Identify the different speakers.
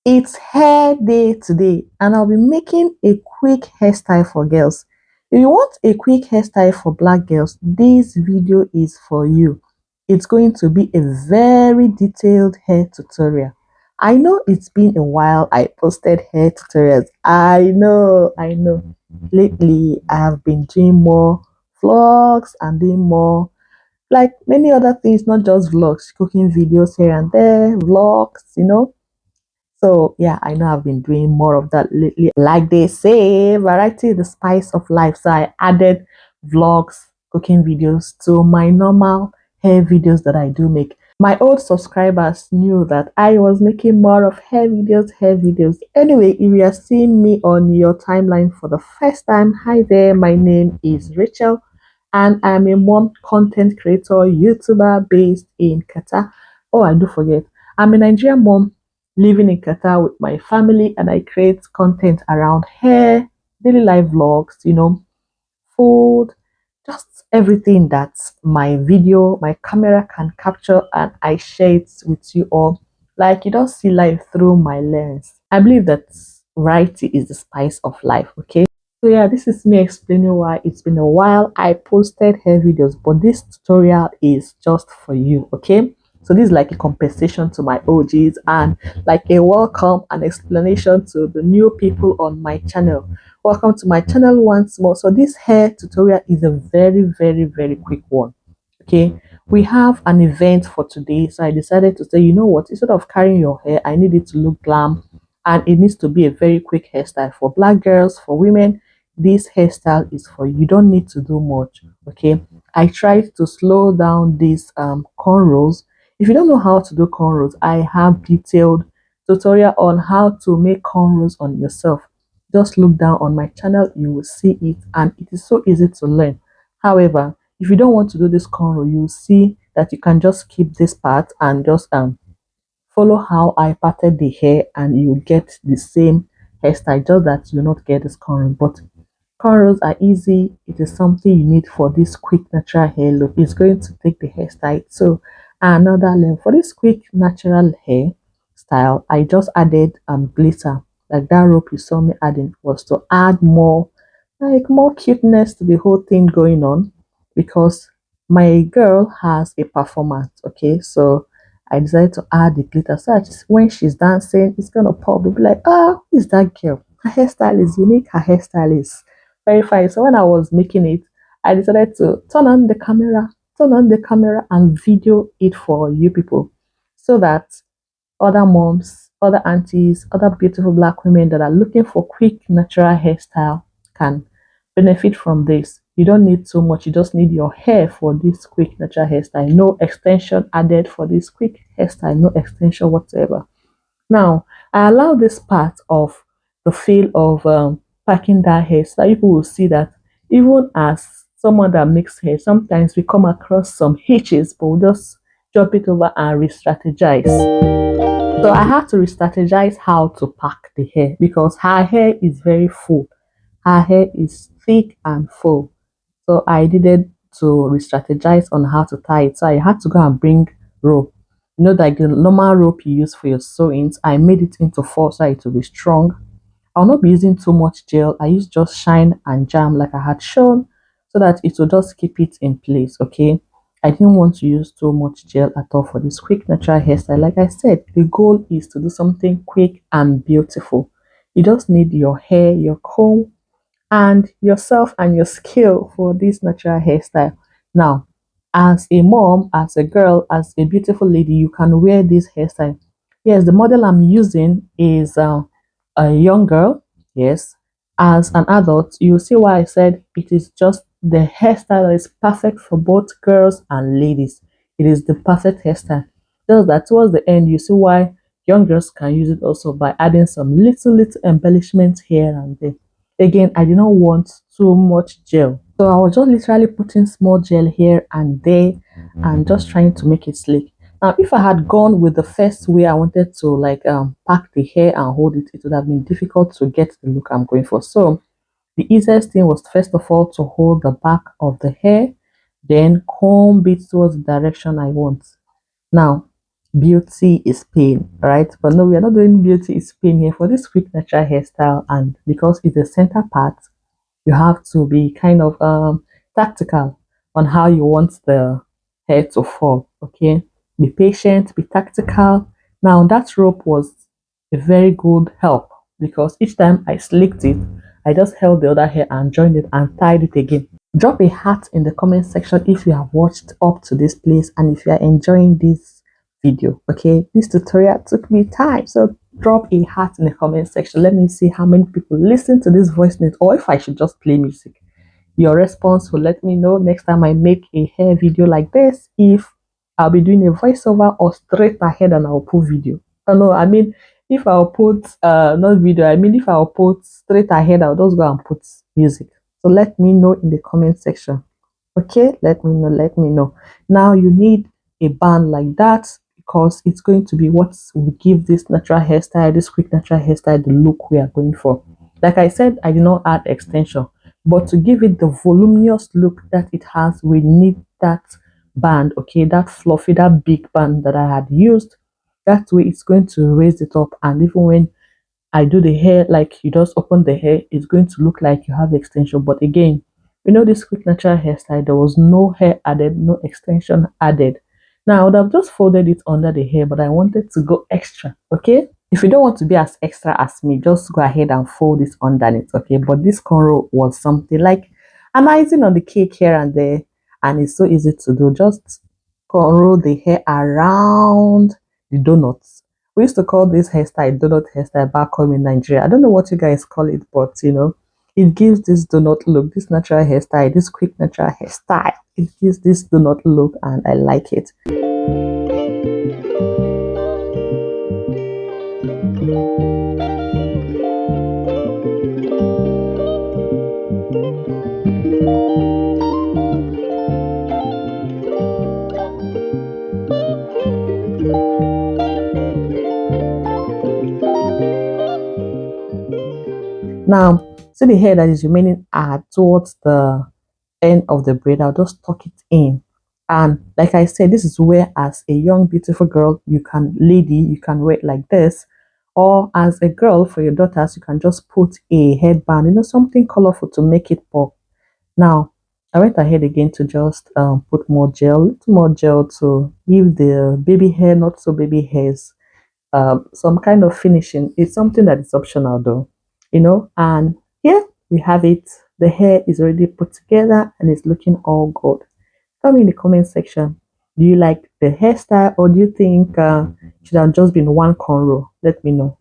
Speaker 1: It's hair day today, and I'll be making a quick hairstyle for girls. If you want a quick hairstyle for black girls, this video is for you. It's going to be a very detailed hair tutorial. I know it's been a while I posted hair tutorials. I know. Lately, I have been doing more vlogs and doing more like many other things, not just vlogs, cooking videos here and there, vlogs. So yeah, I know I've been doing more of that lately. Like they say, variety is the spice of life. So I added vlogs, cooking videos to my normal hair videos that I do make. My old subscribers knew that I was making more of hair videos. Anyway, if you are seeing me on your timeline for the first time, hi there, my name is Rachel and I'm a mom content creator, YouTuber based in Qatar. Oh, I do forget. I'm a Nigerian mom living in Qatar with my family, and I create content around hair, daily life vlogs, food, just everything that my camera can capture, and I share it with you all. Like you don't see life through my lens. I believe that variety is the spice of life, okay? So yeah, this is me explaining why it's been a while I posted hair videos, but this tutorial is just for you, okay? So this is like a compensation to my OGs and like a welcome and explanation to the new people on my channel. Welcome to my channel once more. So this hair tutorial is a very quick one. Okay, we have an event for today, so I decided to say, you know what, instead of carrying your hair, I need it to look glam, and it needs to be a very quick hairstyle for black girls, for women. This hairstyle is for you. You don't need to do much. Okay, I tried to slow down these cornrows. If you don't know how to do cornrows, I have detailed tutorial on how to make cornrows on yourself. Just look down on my channel, you will see it, and it is so easy to learn. However, if you don't want to do this cornrow, you'll see that you can just skip this part and just follow how I parted the hair, and you get the same hairstyle, just that you not get this cornrow. But cornrows are easy. It is something you need for this quick natural hair look. It's going to take the hairstyle so another level. For this quick natural hair style, I just added glitter. Like that rope you saw me adding was to add more, like more cuteness to the whole thing going on, because my girl has a performance. Okay, so I decided to add the glitter so that when she's dancing, it's gonna pop. They'll be like, "Oh, who is that girl? Her hairstyle is unique. Her hairstyle is very fine." So when I was making it, I decided to turn on the camera, and video it for you people, so that other moms, other aunties, other beautiful black women that are looking for quick natural hairstyle can benefit from this. You don't need so much, you just need your hair for this quick natural hairstyle. No extension added for this quick hairstyle, no extension whatsoever. Now, I allow this part of the feel of packing that hair so that people will see that even as someone that makes hair, sometimes we come across some hitches, but we'll just jump it over and re-strategize. So I had to re-strategize how to pack the hair because her hair is very full. Her hair is thick and full. So I needed to re-strategize on how to tie it. So I had to go and bring rope. Like the normal rope you use for your sewings, I made it into four so it will be strong. I'll not be using too much gel. I use just shine and jam like I had shown so that it will just keep it in place. Okay. I didn't want to use too much gel at all for this quick natural hairstyle. Like I said, the goal is to do something quick and beautiful. You just need your hair, your comb, and yourself and your skill for this natural hairstyle. Now, as a mom, as a girl, as a beautiful lady, you can wear this hairstyle. Yes, the model I'm using is a young girl. Yes, as an adult, you see why I said it is just the hairstyle that is perfect for both girls and ladies. It is the perfect hairstyle. Just that towards the end, you see why young girls can use it also by adding some little embellishments here and there. Again, I did not want too much gel. So I was just literally putting small gel here and there and just trying to make it slick. Now, if I had gone with the first way I wanted to like pack the hair and hold it, it would have been difficult to get the look I'm going for. So the easiest thing was first of all to hold the back of the hair, then comb it towards the direction I want. Now, beauty is pain, right? But no, we are not doing beauty is pain here for this quick natural hairstyle. And because it's a center part, you have to be kind of tactical on how you want the hair to fall. Okay, be patient, be tactical. Now that rope was a very good help because each time I slicked it, I just held the other hair and joined it and tied it again. Drop a heart in the comment section if you have watched up to this place and if you are enjoying this video. Okay, this tutorial took me time, so drop a heart in the comment section. Let me see how many people listen to this voice note or if I should just play music. Your response will let me know next time I make a hair video like this if I'll be doing a voiceover or straight ahead and I'll put video. Oh no, I mean if I'll put not video, I mean if I'll put straight ahead, I'll just go and put music. So let me know in the comment section. Okay, let me know. Now you need a band like that because it's going to be what will give this natural hairstyle, this quick natural hairstyle, the look we are going for. Like I said, I did not add extension, but to give it the voluminous look that it has, we need that band, okay, that fluffy, that big band that I had used. That way it's going to raise it up, and even when I do the hair, like you just open the hair, it's going to look like you have extension. But again, this quick natural hairstyle, there was no hair added, no extension added. Now I would have just folded it under the hair, but I wanted to go extra. Okay, if you don't want to be as extra as me, just go ahead and fold this underneath. Okay, but this cornrow was something like an icing on the cake here and there, and it's so easy to do. Just cornrow the hair around the donuts. We used to call this hairstyle donut hairstyle back home in Nigeria. I don't know what you guys call it, but it gives this donut look, this natural hairstyle, this quick natural hairstyle. It gives this donut look, and I like it. Now, see the hair that is remaining towards the end of the braid. I'll just tuck it in. And like I said, this is where as a young beautiful girl, you can wear it like this. Or as a girl for your daughters, you can just put a headband, something colorful to make it pop. Now, I went ahead again to just put more gel, little more gel to give the baby hair, not so baby hairs, some kind of finishing. It's something that is optional though, and here we have it. The hair is already put together and it's looking all good. Tell me in the comment section, do you like the hairstyle or do you think it should have just been one cornrow? Let me know.